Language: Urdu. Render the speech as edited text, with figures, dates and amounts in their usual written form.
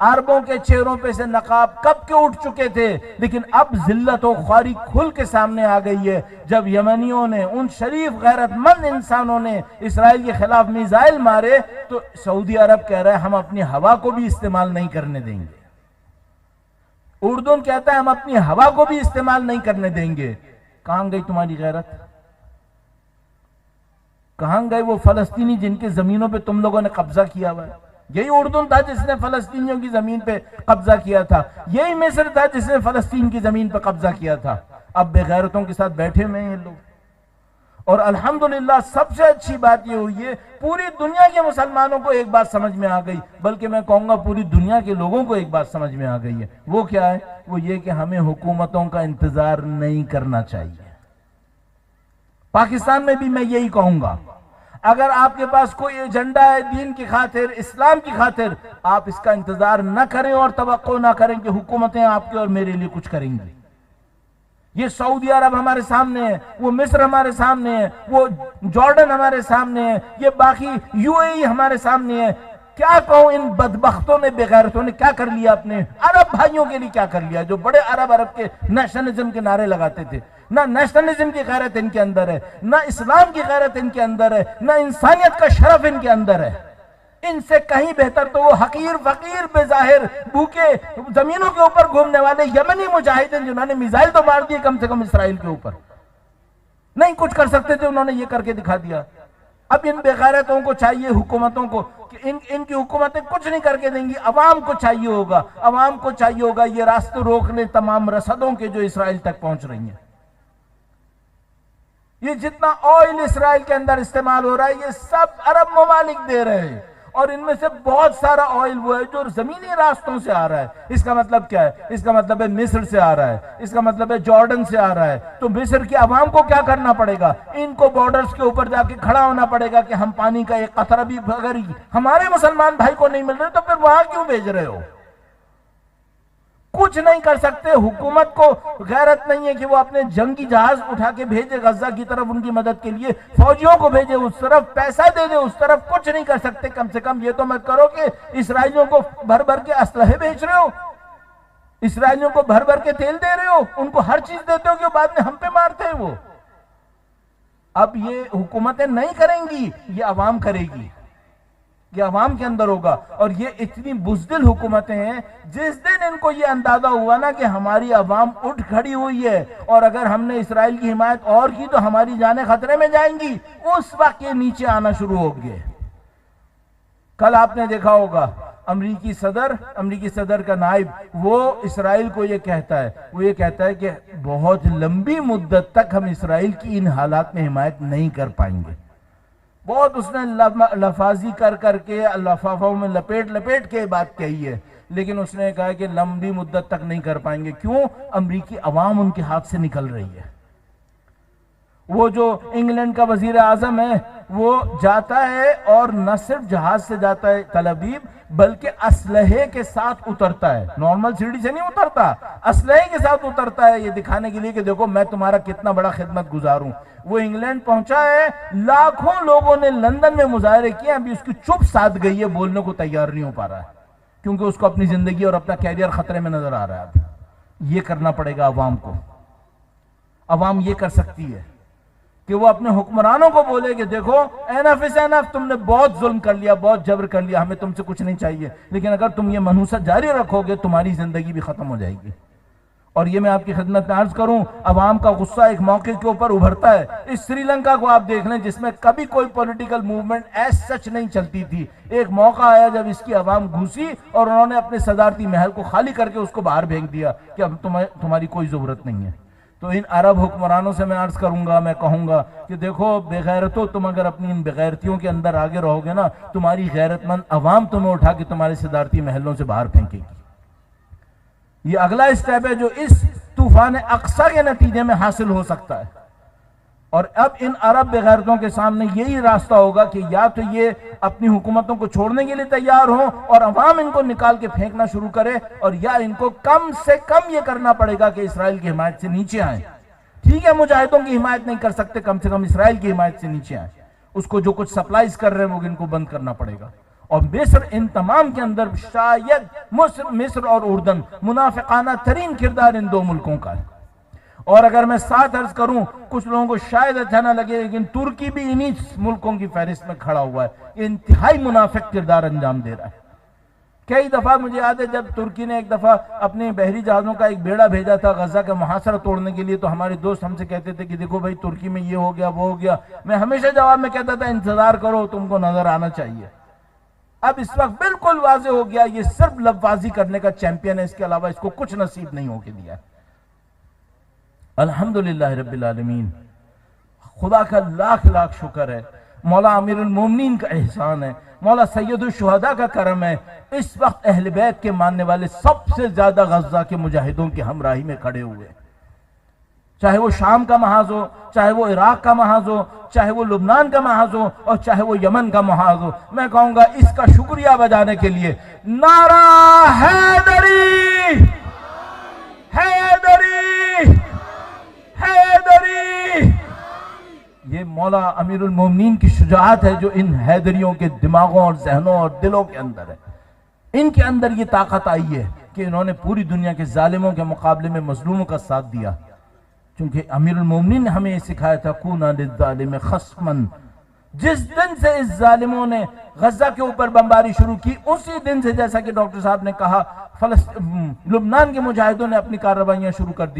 عربوں کے چہروں پہ سے نقاب کب کے اٹھ چکے تھے، لیکن اب ذلت و خواری کھل کے سامنے آ گئی ہے جب یمنیوں نے، ان شریف غیرت مند انسانوں نے اسرائیل کے خلاف میزائل مارے تو سعودی عرب کہہ رہا ہے ہم اپنی ہوا کو بھی استعمال نہیں کرنے دیں گے۔ اردن کہتا ہے ہم اپنی ہوا کو بھی استعمال نہیں کرنے دیں گے۔ کہاں گئی تمہاری غیرت؟ کہاں گئے وہ فلسطینی جن کی زمینوں پہ تم لوگوں نے قبضہ کیا ہوا ہے؟ یہی اردن تھا جس نے فلسطینیوں کی زمین پہ قبضہ کیا تھا، یہی مصر تھا جس نے فلسطین کی زمین پہ قبضہ کیا تھا۔ اب بے غیرتوں کے ساتھ بیٹھے ہوئے ہیں یہ لوگ۔ اور الحمدللہ سب سے اچھی بات یہ ہوئی ہے پوری دنیا کے مسلمانوں کو ایک بات سمجھ میں آ گئی، بلکہ میں کہوں گا پوری دنیا کے لوگوں کو ایک بات سمجھ میں آ گئی ہے۔ وہ کیا ہے؟ وہ یہ کہ ہمیں حکومتوں کا انتظار نہیں کرنا چاہیے۔ پاکستان میں بھی میں یہی کہوں گا، اگر آپ کے پاس کوئی ایجنڈا ہے دین کی خاطر، اسلام کی خاطر، آپ اس کا انتظار نہ کریں اور توقع نہ کریں کہ حکومتیں آپ کے اور میرے لیے کچھ کریں گی۔ یہ سعودی عرب ہمارے سامنے ہے، وہ مصر ہمارے سامنے ہے، وہ جارڈن ہمارے سامنے ہے، یہ باقی UAE ہمارے سامنے ہے۔ کیا کہوں ان بدبختوں نے، بے غیرتوں نے کیا کر لیا اپنے عرب بھائیوں کے لیے؟ کیا کر لیا؟ جو بڑے عرب کے نیشنلزم کے نعرے لگاتے تھے، نہ نیشنلزم کی غیرت ان کے اندر ہے، نہ اسلام کی غیرت ان کے اندر ہے، نہ انسانیت کا شرف ان کے اندر ہے۔ ان سے کہیں بہتر تو وہ حقیر فقیر بظاہر بھوکے زمینوں کے اوپر گھومنے والے یمنی مجاہدین جنہوں نے میزائل تو مار دیے کم سے کم اسرائیل کے اوپر، نہیں کچھ کر سکتے تھے، انہوں نے یہ کر کے دکھا دیا۔ اب ان بے غیرتوں کو چاہیے، حکومتوں کو، کہ ان کی حکومتیں کچھ نہیں کر کے دیں گی، عوام کو چاہیے ہوگا، عوام کو چاہیے ہوگا یہ راستے روک لیں تمام رسدوں کے جو اسرائیل تک پہنچ رہی ہیں۔ یہ جتنا آئل اسرائیل کے اندر استعمال ہو رہا ہے یہ سب عرب ممالک دے رہے ہیں، اور ان میں سے بہت سارا آئل وہ ہے جو زمینی راستوں سے آ رہا ہے۔ اس کا مطلب کیا ہے؟ اس کا مطلب ہے مصر سے آ رہا ہے، اس کا مطلب ہے جارڈن سے آ رہا ہے۔ تو مصر کی عوام کو کیا کرنا پڑے گا؟ ان کو بارڈرز کے اوپر جا کے کھڑا ہونا پڑے گا کہ ہم پانی کا ایک قطرہ بھی اگر ہمارے مسلمان بھائی کو نہیں مل رہے تو پھر وہاں کیوں بھیج رہے ہو؟ کچھ نہیں کر سکتے۔ حکومت کو غیرت نہیں ہے کہ وہ اپنے جنگی جہاز اٹھا کے بھیجے غزہ کی طرف ان کی مدد کے لیے، فوجیوں کو بھیجے اس طرف، پیسہ دے دے اس طرف، کچھ نہیں کر سکتے۔ کم سے کم یہ تو مت کرو کہ اسرائیلیوں کو بھر بھر کے اسلحے بھیج رہے ہو، اسرائیلیوں کو بھر بھر کے تیل دے رہے ہو، ان کو ہر چیز دیتے ہو کہ بعد میں ہم پہ مارتے ہیں وہ۔ اب یہ حکومتیں نہیں کریں گی، یہ عوام کرے گی، یہ عوام کے اندر ہوگا۔ اور یہ اتنی بزدل حکومتیں ہیں، جس دن ان کو یہ اندازہ ہوا نا کہ ہماری عوام اٹھ کھڑی ہوئی ہے اور اگر ہم نے اسرائیل کی حمایت اور کی تو ہماری جانیں خطرے میں جائیں گی، اس وقت یہ نیچے آنا شروع ہو گئے۔ کل آپ نے دیکھا ہوگا امریکی صدر کا نائب وہ اسرائیل کو یہ کہتا ہے کہ بہت لمبی مدت تک ہم اسرائیل کی ان حالات میں حمایت نہیں کر پائیں گے۔ بہت اس نے لفاظی کر کے لفافوں میں لپیٹ کے بات کہی ہے، لیکن اس نے کہا کہ لمبی مدت تک نہیں کر پائیں گے۔ کیوں؟ امریکی عوام ان کے ہاتھ سے نکل رہی ہے۔ وہ جو انگلینڈ کا وزیر اعظم ہے وہ جاتا ہے اور نہ صرف جہاز سے جاتا ہے تل ابیب، بلکہ اسلحے کے ساتھ اترتا ہے، نارمل سیڑھی سے نہیں اترتا، اسلحے کے ساتھ اترتا ہے، یہ دکھانے کے لیے کہ دیکھو میں تمہارا کتنا بڑا خدمت گزار ہوں۔ وہ انگلینڈ پہنچا ہے، لاکھوں لوگوں نے لندن میں مظاہرے کیے، ابھی اس کی چپ ساتھ گئی ہے، بولنے کو تیار نہیں ہو پا رہا ہے، کیونکہ اس کو اپنی زندگی اور اپنا کیریئر خطرے میں نظر آ رہا ہے۔ یہ کرنا پڑے گا عوام کو۔ عوام یہ کر سکتی ہے کہ وہ اپنے حکمرانوں کو بولے کہ دیکھو اینف از اینف، تم نے بہت ظلم کر لیا، بہت جبر کر لیا، ہمیں تم سے کچھ نہیں چاہیے، لیکن اگر تم یہ منحوست جاری رکھو گے تمہاری زندگی بھی ختم ہو جائے گی۔ اور یہ میں آپ کی خدمت میں عرض کروں، عوام کا غصہ ایک موقع کے اوپر ابھرتا ہے۔ اس سری لنکا کو آپ دیکھ لیں جس میں کبھی کوئی پولیٹیکل موومنٹ ایس سچ نہیں چلتی تھی، ایک موقع آیا جب اس کی عوام گھسی اور انہوں نے اپنے صدارتی محل کو خالی کر کے اس کو باہر پھینک دیا کہ اب تمہاری کوئی ضرورت نہیں ہے۔ تو ان عرب حکمرانوں سے میں عرض کروں گا، میں کہوں گا کہ دیکھو بے غیرتوں، تم اگر اپنی ان بے غیرتیوں کے اندر آگے رہو گے نا، تمہاری غیرت مند عوام تمہیں اٹھا کے تمہارے صدارتی محلوں سے باہر پھینکے گی۔ یہ اگلا اسٹیپ ہے جو اس طوفان اقصی کے نتیجے میں حاصل ہو سکتا ہے۔ اور اب ان عرب بے غیرتوں کے سامنے یہی راستہ ہوگا کہ یا تو یہ اپنی حکومتوں کو چھوڑنے کے لیے تیار ہوں اور عوام ان کو نکال کے پھینکنا شروع کرے، اور یا ان کو کم سے کم یہ کرنا پڑے گا کہ اسرائیل کی حمایت سے نیچے آئیں۔ ٹھیک ہے مجاہدوں کی حمایت نہیں کر سکتے، کم سے کم اسرائیل کی حمایت سے نیچے آئیں۔ اس کو جو کچھ سپلائز کر رہے ہیں وہ ان کو بند کرنا پڑے گا۔ اور مصر ان تمام کے اندر شاید مصر اور اردن منافقانہ ترین کردار ان دو ملکوں کا ہے۔ اور اگر میں ساتھ عرض کروں، کچھ لوگوں کو شاید اچھا نہ لگے، لیکن ترکی بھی انہی ملکوں کی فہرست میں کھڑا ہوا ہے، یہ انتہائی منافق کردار انجام دے رہا ہے۔ کئی دفعہ مجھے یاد ہے جب ترکی نے ایک دفعہ اپنے بحری جہازوں کا ایک بیڑا بھیجا تھا غزہ کا محاصرہ توڑنے کے لیے، تو ہمارے دوست ہم سے کہتے تھے کہ دیکھو بھائی ترکی میں یہ ہو گیا وہ ہو گیا۔ میں ہمیشہ جواب میں کہتا تھا انتظار کرو، تم کو نظر آنا چاہیے۔ اب اس وقت بالکل واضح ہو گیا یہ صرف لب بازی کرنے کا چیمپئن ہے، اس کے علاوہ اس کو کچھ نصیب نہیں ہو کے دیا۔ الحمدللہ رب العالمین، خدا کا لاکھ لاکھ شکر ہے، مولا امیر المومنین کا احسان ہے، مولا سید الشہداء کا کرم ہے۔ اس وقت اہل بیت کے ماننے والے سب سے زیادہ غزہ کے مجاہدوں کی ہمراہی میں کھڑے ہوئے، چاہے وہ شام کا محاذ ہو، چاہے وہ عراق کا محاذ ہو، چاہے وہ لبنان کا محاذ ہو، اور چاہے وہ یمن کا محاذ ہو۔ میں کہوں گا اس کا شکریہ بجانے کے لیے نعرہ حیدری، حیدری، حیدری۔ یہ مولا امیر المومنین کی شجاعت ہے جو ان حیدریوں کے دماغوں اور ذہنوں اور دلوں کے اندر ہے۔ ان کے اندر یہ طاقت آئی ہے کہ انہوں نے پوری دنیا کے ظالموں کے مقابلے میں مظلوموں کا ساتھ دیا، کیونکہ امیر المومنین نے ہمیں یہ سکھایا تھا کونا للظالم خصماً۔ جس دن سے اس ظالموں نے غزہ کے اوپر بمباری شروع کی، اسی دن سے جیسا کہ ڈاکٹر صاحب نے کہا لبنان کے مجاہدوں نے اپنی کارروائیاں شروع کر دی،